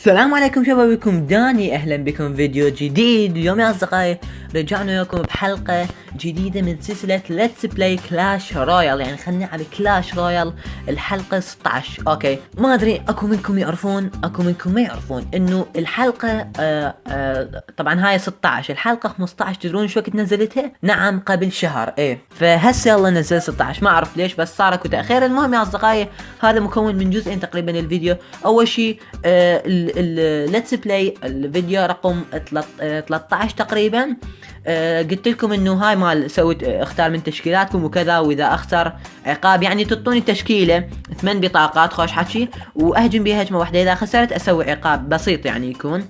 السلام عليكم شبابكم داني، اهلا بكم فيديو جديد. اليوم يا اصدقائي رجعنا وياكم بحلقة جديدة من سلسلة ليتس بلاي كلاش رويال، يعني خلينا نلعب كلاش رويال الحلقة 16. اوكي، ما ادري اكو منكم يعرفون اكو منكم ما يعرفون انه الحلقة طبعا هاي 16. الحلقة 15 تدرون شو وقت نزلتها؟ نعم قبل شهر. فهسه يلا نزل 16، ما اعرف ليش بس صار اكو تأخير. المهم يا اصدقائي هذا مكون من جزئين تقريبا الفيديو. اول شيء الليتس بلاي الفيديو رقم 13 تقريبا. قلت لكم انه هاي مال سويت اختار من تشكيلاتكم وكذا، واذا اخسر عقاب يعني تعطوني تشكيله 8 بطاقات خوش حكي واهجم بها هجمه واحده. اذا خسرت اسوي عقاب بسيط يعني يكون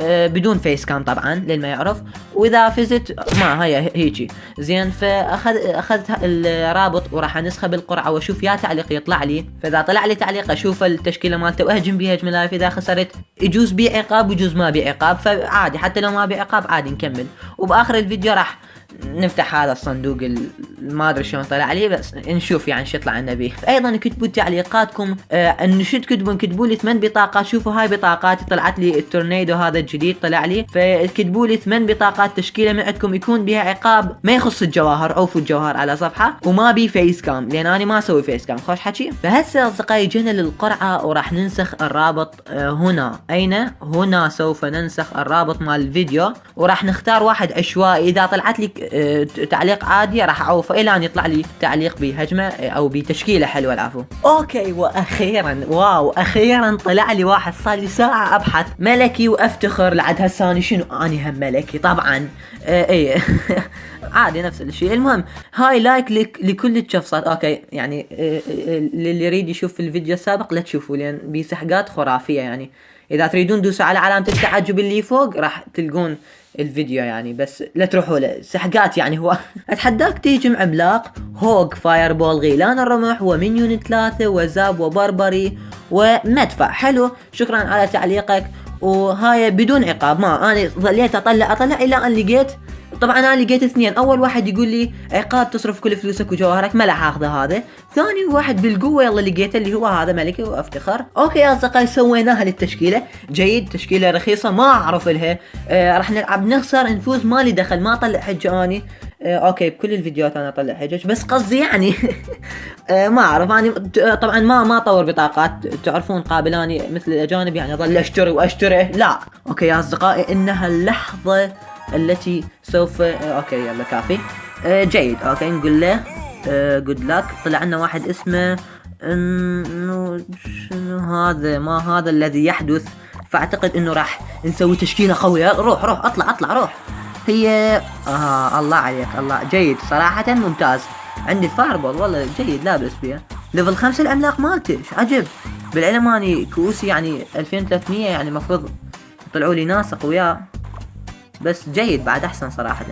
بدون فيس كام طبعا للما يعرف، واذا فزت ما هي هيجي زين. اخذت الرابط وراح انسخه بالقرعه واشوف يا تعليق يطلع لي، فاذا طلع لي تعليق اشوف التشكيله مالته واهجم بيها هجمه لايف. اذا خسرت يجوز بي عقاب ويجوز ما بي عقاب، فعادي حتى لو ما بي عقاب عادي نكمل. وباخر الفيديو راح نفتح هذا الصندوق ما ادري شلون طلع لي، بس نشوف يعني شو يطلع لنا بيه. ايضا كتبوا تعليقاتكم انه شو تكتبون. كتبوا لي 8 بطاقات. شوفوا هاي بطاقاتي طلعت لي التورنيدو هذا الجديد طلع لي، فكتبوا لي 8 بطاقات تشكيله من عندكم يكون بها عقاب ما يخص الجواهر. عوفوا الجواهر على صفحه وما بي فيس كام لان انا ما اسوي فيس كام خوش حكي. فهسه اصدقائي جينا للقرعه وراح ننسخ الرابط هنا. اين هنا سوف ننسخ الرابط مال الفيديو وراح نختار واحد عشوائي. اذا طلعت لي تعليق عادي راح اعوفه الى ان يطلع لي تعليق بهجمه او بتشكيله حلوه العفو. اوكي، واخيرا واو اخيرا طلع لي واحد صار لي ساعه ابحث ملكي وافتخر لعد هساني شنو اني هم ملكي طبعا. اي عادي نفس الشيء. المهم هاي لايك لكل الشخصات. اوكي يعني اللي يريد يشوف الفيديو السابق لا تشوفوا لان بيسحقات خرافيه. يعني اذا تريدون دوسوا على علامه التعجب اللي فوق راح تلقون الفيديو يعني، بس لا تروحوا له سحقات. يعني هو اتحداك تيجي عملاق هوج فاير بول غيلان الرمح ومنيون 3 وزاب وبربري ومدفع. حلو، شكرا على تعليقك. وهاي بدون عقاب. ما انا ظليت اطلع الى ان لقيت، طبعا انا لقيت اثنين. اول واحد يقول لي عقاب تصرف كل فلوسك وجوهرك، ما راح اخذه هذا. ثاني واحد بالقوه يلا لقيته اللي هو هذا ملكي وافتخر. اوكي يا اصدقائي سويناها للتشكيله. جيد، تشكيله رخيصه ما اعرف لها. راح نلعب نخسر نفوز مالي دخل ما اطلع حجه اني. اوكي بكل الفيديوهات انا اطلع حجج بس قصدي يعني ما اعرف اني طبعا ما اطور بطاقات تعرفون قابلاني مثل الاجانب يعني اظل اشتري واشتري لا. اوكي يا اصدقائي انها اللحظه التي سوف اوكي يلا كافي. جيد اوكي نقول له جود لك. طلع لنا واحد اسمه انه شنو هذا، ما هذا الذي يحدث. فاعتقد انه راح نسوي تشكيله قويه. روح اطلع روح. هي الله عليك الله. جيد صراحه ممتاز. عندي الفايربول والله جيد لابس بيها. ليفل 5 العملاق مالته عجب. بالعلم اني كؤوسي يعني 2300 يعني المفروض طلعوا لي ناس اقوياء، بس جيد بعد احسن صراحه.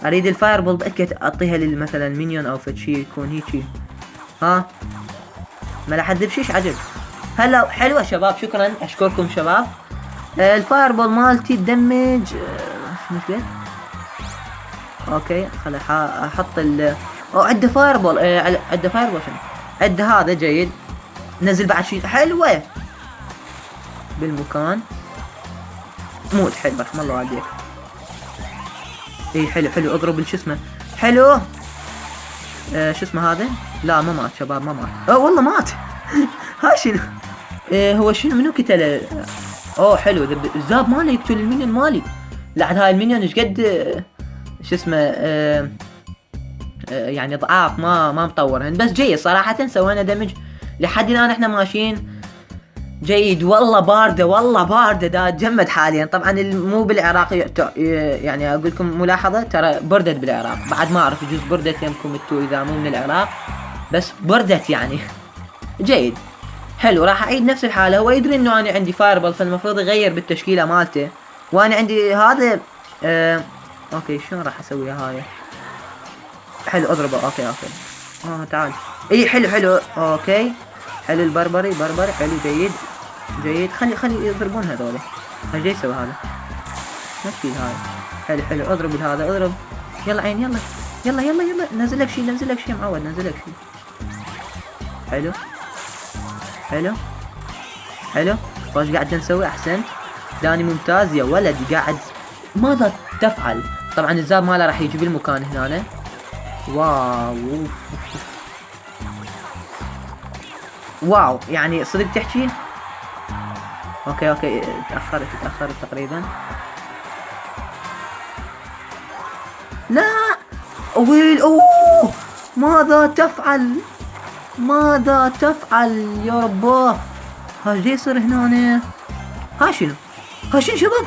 اريد الفايربول باكد اعطيها مثلا مينيون او فشي يكون هيجي. ها ما راح اذبشيش عجب. هلا حلوه شباب، شكرا اشكركم شباب. الفايربول مالتي تدمج مثل اوكي خلي احط عنده فايربول. عنده فايربول شنو عنده هذا جيد. نزل بعد شيء حلوه بالمكان موت حلو رحم الله عليك. اي حلو اضرب شو اسمه حلو. شو اسمه هذا؟ لا ما مات شباب ما مات. والله مات ها شنو هو شنو منو قتله؟ حلو الزاب مالي يقتل المينيون مالي. لعد هاي المينيون ايش قد شو اسمه يعني ضعاف ما مطورهن بس جيد صراحه. سوينا دمج لحد الان احنا ماشيين جيد. والله باردة دا تجمد حاليا. طبعا مو بالعراق يعني اقول لكم ملاحظة ترى بردت بالعراق. بعد ما اعرف يجوز بردت يمكم انتو اذا مو من العراق بس بردت يعني. جيد حلو راح اعيد نفس الحالة. هو يدري انه انا عندي فايربول فالمفروض يغير بالتشكيلة مالته وانا عندي هذا. اوكي شلون راح اسويها هاي؟ حلو اضربه. اوكي تعال. اي حلو اوكي حلو البربري حلو جيد. خلي يضربون هذول. ايش يسوي هذا؟ نفسي هاي حلو اضرب هذا اضرب. يلا عين يلا نزل لك شيء معود نزل لك شيء. حلو وش قاعد نسوي؟ احسنت داني، ممتاز يا ولدي. قاعد ماذا تفعل؟ طبعا الزاب ماله راح يجي بالمكان هنا. واو يعني صدق تحكي. اوكي تأخرت تقريبا. لا ويل، اوه ماذا تفعل يا رباه؟ ها جاي يصير هنا. ها شنو شباب؟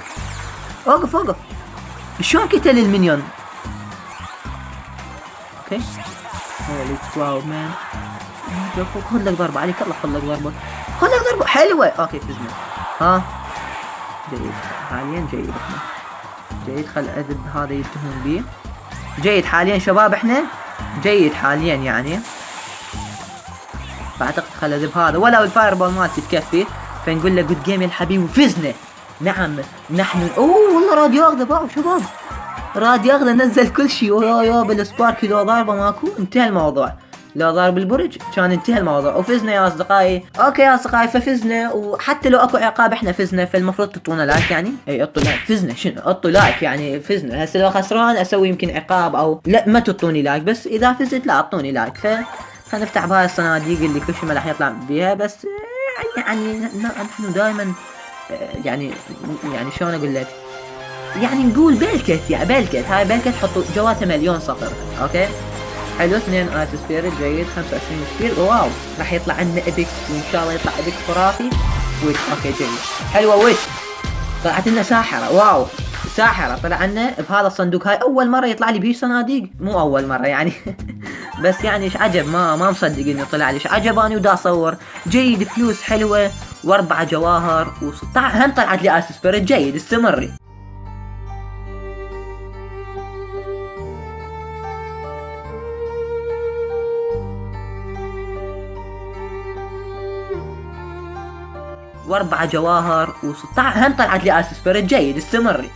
اوقف. شلون قتل المنيون؟ اوكي واو مان. خذ لك ضربة عليك الله، خذ لك ضربة حلوة. اوكي فزنا. ها جيد حاليا، جيد خل اذب هذا يلتهون بيه. جيد حاليا شباب، احنا جيد حاليا يعني. فاعتقد خل اذب هذا، ولا الفاير بول مالتي تكفي، فنقول له جود جيم يا الحبيب وفزنا. نعم نحن والله راد ياخذه باو شباب، راد ياخذه، نزل كل شيء. يا بالسبارك لو ضاربه ماكو انتهى الموضوع، لو ضارب البرج كان انتهى الموضوع. وفزنا يا اصدقائي. اوكي يا اصدقائي ففزنا، وحتى لو اكو عقاب احنا فزنا، فالمفروض تعطونا لايك يعني. اي اعطوا لايك. فزنا شنو؟ اعطوا لايك يعني فزنا. هسه لو خسران اسوي يمكن عقاب او لا ما تعطوني لايك، بس اذا فزت لا اعطوني لايك. خلينا نفتح بهاي الصناديق اللي كل شيء ما راح يطلع بيها، بس يعني نحن دائما يعني شلون اقول لك، يعني نقول بلكت يا بلكت. هاي بلكت حطوا جواتها مليون صفر. اوكي حلو. 2 ايس سبيريت جيد. 25 سبير. واو راح يطلع عندنا ابيك، وان شاء الله يطلع ابيك خرافي. ويت اوكي جيد حلوه. ويت طلعت لنا ساحره. واو ساحره طلع لنا بهذا الصندوق. هاي اول مره يطلع لي بهي صناديق، مو اول مره يعني بس يعني ايش عجب، ما مصدق انه طلع لي. ايش عجب اني ودا اصور. جيد فلوس حلوه، و4 جواهر، و16 هم طلعت لي ايس سبيريت. جيد استمري. و4 جواهر، و16 هم طلعت لي ايس سبيريت. جيد استمري.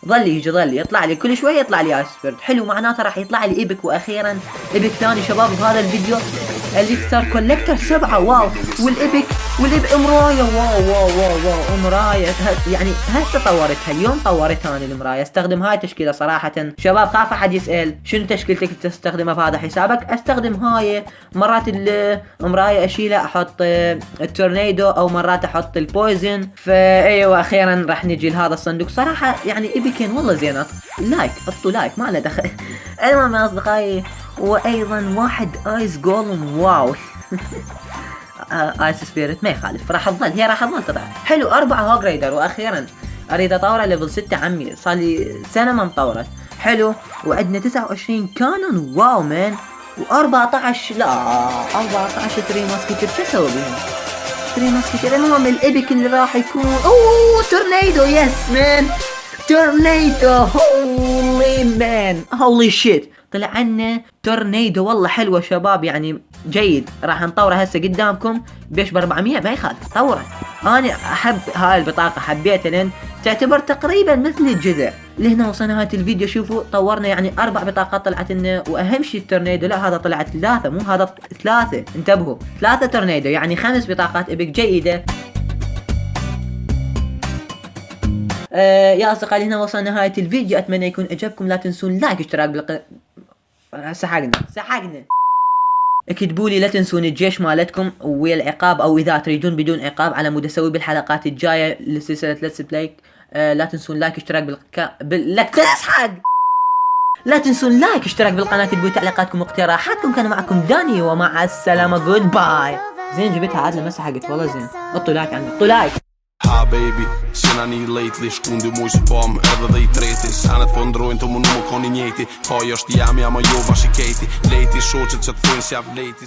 ظل يطلع لي كل شويه، يطلع لي ايس سبيريت. حلو معناته راح يطلع لي ايبك، واخيرا ايبك ثاني شباب بهذا الفيديو اللي صار كولكتر 7. واو والايبك مرايه. واو مرايه يعني هسه طورتها اليوم، طورتها انا المرايه. استخدم هاي تشكيله صراحه شباب. خاف احد يسال شنو تشكيلتك تستخدمها بهذا حسابك. استخدم هاي، مرات المرايه اشيلها احط التورنيدو، او مرات احط البويزن. فايوه اخيرا راح نجي لهذا الصندوق. صراحه يعني ايبكين والله زينات. لايك حطوا لايك ما له دخل المهم يا اصدقائي. وايضا 1 ايس جولم. واو ايس سبيريت ما يخالف، راح تظل تطلع. حلو 4 هوج رايدر. واخيرا اريد اطوره ليفل 6 عمي، صار لي سنه ما مطورت. حلو وعندنا 29 كانون. واو مان. و14 لا 14 3 ماسكيتر. شو اسوي بهم 3 ماسكيتر؟ المهم الايبك اللي راح يكون تورنيدو. يس مان تورنيدو. هولي شيت طلع عنا تورنيدو. والله حلوه شباب يعني. جيد راح نطوره هسه قدامكم بيش ب 400 ما يخالف طوره. انا احب هاي البطاقه، حبيتها لان تعتبر تقريبا مثل الجذع. لهنا وصلنا نهايه الفيديو. شوفوا طورنا يعني 4 بطاقات طلعت لنا. واهم شيء التورنيدو، لا هذا طلعت 3 مو هذا 3. انتبهوا 3 تورنيدو يعني 5 بطاقات ابيك جيده. يا اصدقائي هنا وصلنا نهايه الفيديو. اتمنى يكون عجبكم. لا تنسون لايك اشتراك سحقنا اكتبوا لي لا تنسون الجيش مالتكم ويا العقاب، او اذا تريدون بدون عقاب على مود اسوي بالحلقات الجايه لسلسله ليتس بلاي. لا تنسون لايك اشتراك لا تنسون لايك اشتراك بالقناه. تكتبوا تعليقاتكم واقتراحاتكم. كان معكم داني ومع السلامه. جود باي. زين جبتها عاد لما مسحقت والله زين. حطوا لايك عندي، حطوا لايك. Ha baby, sena ni lately shkundi muj si pom edhe dhe I treti Sanet po ndrojnë të më nuk koni njeti Kaj është jam, jam a jo bashiketi Lejti shoqet që të thujnë si av lejti